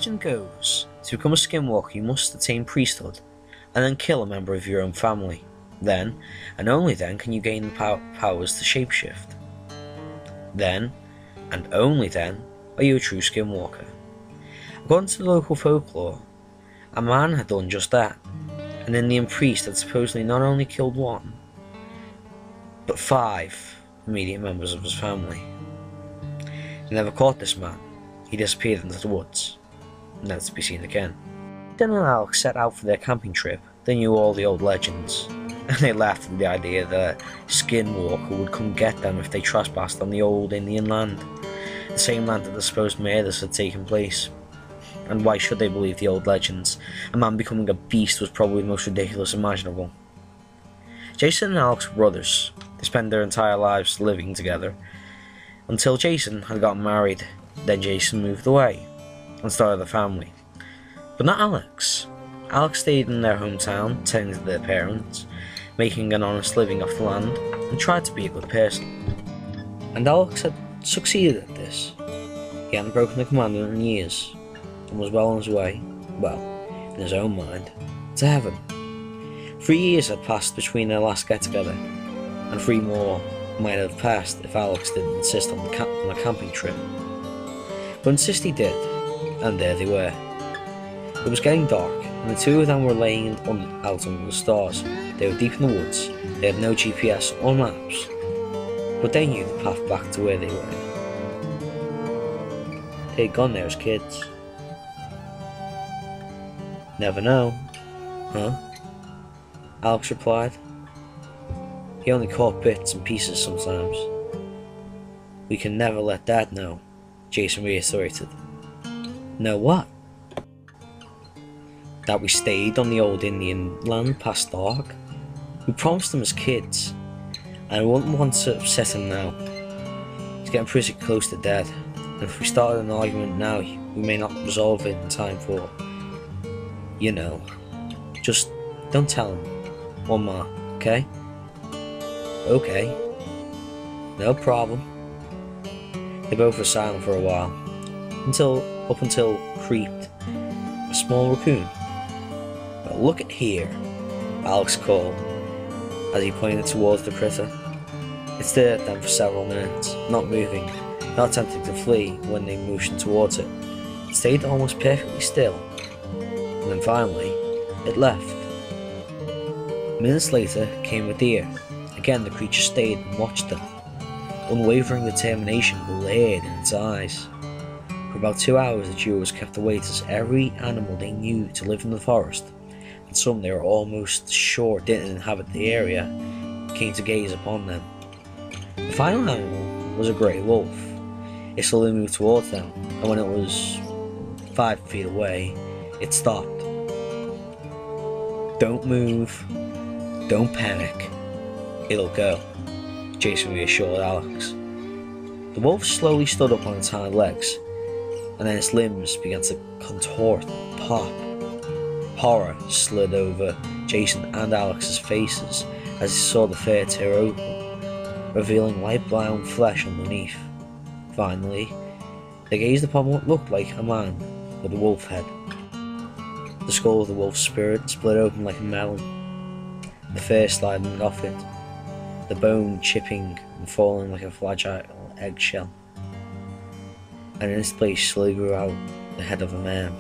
legend goes, to become a Skinwalker you must attain priesthood, and then kill a member of your own family. Then, and only then, can you gain the powers to shapeshift. Then, and only then, are you a true Skinwalker. According to the local folklore, a man had done just that. An Indian priest had supposedly not only killed one, but 5 immediate members of his family. They never caught this man. He disappeared into the woods, never to be seen again. Dan and Alex set out for their camping trip. They knew all the old legends, and they laughed at the idea that a Skinwalker would come get them if they trespassed on the old Indian land, the same land that the supposed murders had taken place. And why should they believe the old legends? A man becoming a beast was probably the most ridiculous imaginable. Jason and Alex were brothers. They spent their entire lives living together, until Jason had gotten married. Then Jason moved away and started a family. But not Alex. Alex stayed in their hometown, tending to their parents, making an honest living off the land, and tried to be a good person. And Alex had succeeded at this. He hadn't broken the commandment in years, and was well on his way, well, in his own mind, to heaven. 3 years had passed between their last get-together, and 3 more might have passed if Alex didn't insist on a camping trip. But insist he did, and there they were. It was getting dark, and the 2 of them were laying out under the stars. They were deep in the woods. They had no GPS or maps, but they knew the path back to where they were. They had gone there as kids. Never know, huh? Alex replied. He only caught bits and pieces sometimes. We can never let Dad know, Jason reiterated. Know what? That we stayed on the old Indian land past dark. We promised him as kids, and I wouldn't want to upset him now. He's getting pretty close to Dad, and if we started an argument now, we may not resolve it in time for, you know. Just don't tell him, one more, okay? Okay, no problem. They both were silent for a while, up until creeped a small raccoon. Well, look at here, Alex called, as he pointed towards the critter. It stared at them for several minutes, not moving, not attempting to flee when they motioned towards it. It stayed almost perfectly still, and then finally, it left. Minutes later came a deer. Again the creature stayed and watched them. Unwavering determination glared in its eyes. For about 2 hours the duo was kept awake as every animal they knew to live in the forest, and some they were almost sure didn't inhabit the area, came to gaze upon them. The final animal was a grey wolf. It slowly moved towards them, and when it was 5 feet away, it stopped. Don't move, don't panic, it'll go, Jason reassured Alex. The wolf slowly stood up on its hind legs, and then its limbs began to contort and pop. Horror slid over Jason and Alex's faces as they saw the fur tear open, revealing light brown flesh underneath. Finally, they gazed upon what looked like a man with a wolf head. The skull of the wolf's spirit split open like a melon, the fur sliding off it, the bone chipping and falling like a fragile eggshell. And in its place slowly grew out the head of a man.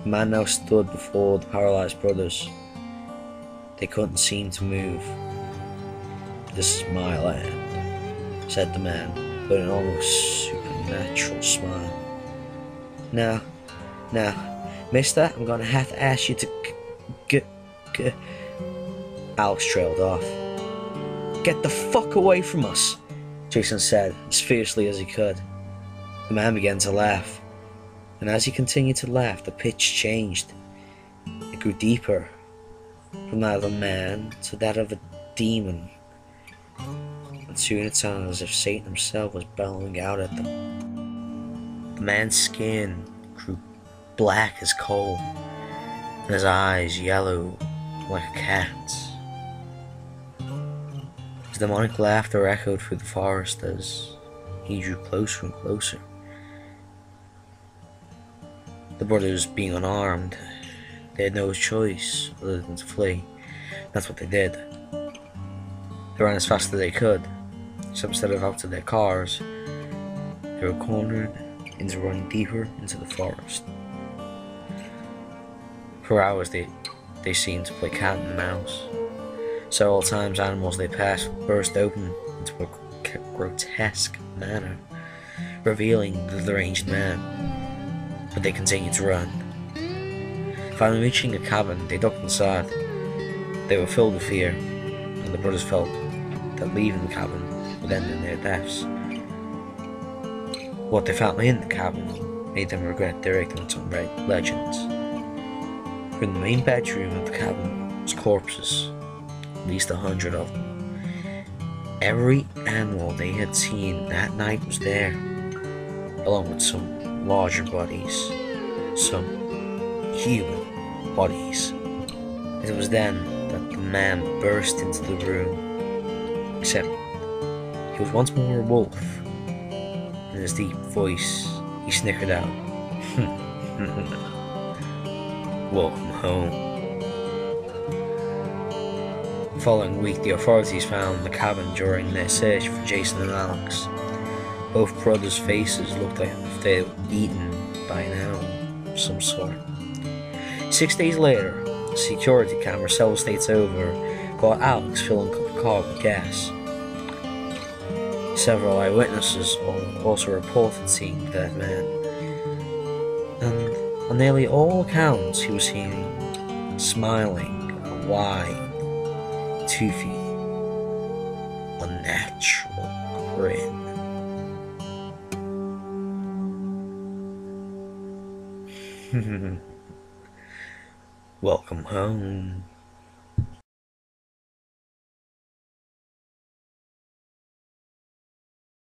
The man now stood before the paralysed brothers. They couldn't seem to move. "This is my land," said the man, with an almost supernatural smile. Now, mister, I'm gonna have to ask you to Alex trailed off. "Get the fuck away from us," Jason said, as fiercely as he could. The man began to laugh, and as he continued to laugh, the pitch changed. It grew deeper, from that of a man to that of a demon, and soon it sounded as if Satan himself was bellowing out at them. The man's skin grew black as coal, and his eyes yellow like a cat's. His demonic laughter echoed through the forest as he drew closer and closer. The brothers, being unarmed, they had no choice other than to flee. That's what they did. They ran as fast as they could, so instead of out to their cars, they were cornered into running deeper into the forest. For hours they seemed to play cat and mouse. Several times animals they passed burst open into a grotesque manner, revealing the deranged man, but they continued to run. Finally reaching a cabin, they ducked inside. They were filled with fear, and the brothers felt that leaving the cabin would end in their deaths. What they found in the cabin made them regret their ignorance on legends. For in the main bedroom of the cabin was corpses, at least 100 of them. Every animal they had seen that night was there, along with some larger bodies, some human bodies. It was then that the man burst into the room, except he was once more a wolf. In his deep voice, he snickered out, "Welcome home." The following week, the authorities found the cabin during their search for Jason and Alex. Both brothers' faces looked like if they were eaten by an animal of some sort. 6 days later, a security camera several states over caught Alex filling up a car with gas. Several eyewitnesses also reported seeing the dead man, and on nearly all accounts he was seen smiling a wide, toothy, unnatural grin. Welcome home.